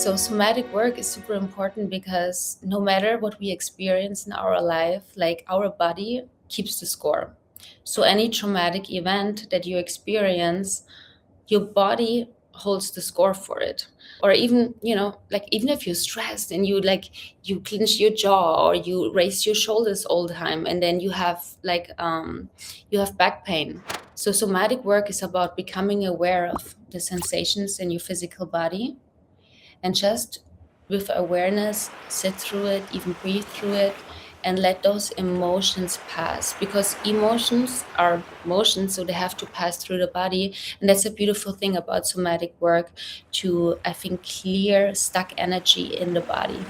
So somatic work is super important because no matter what we experience in our life, like our body keeps the score. So any traumatic event that you experience, your body holds the score for it. Or even, like even if you're stressed and you clench your jaw or you raise your shoulders all the time and then you have back pain. So somatic work is about becoming aware of the sensations in your physical body and just with awareness sit through it, even breathe through it, and let those emotions pass, because emotions are motions, so they have to pass through the body. And that's a beautiful thing about somatic work, to I think clear stuck energy in the body.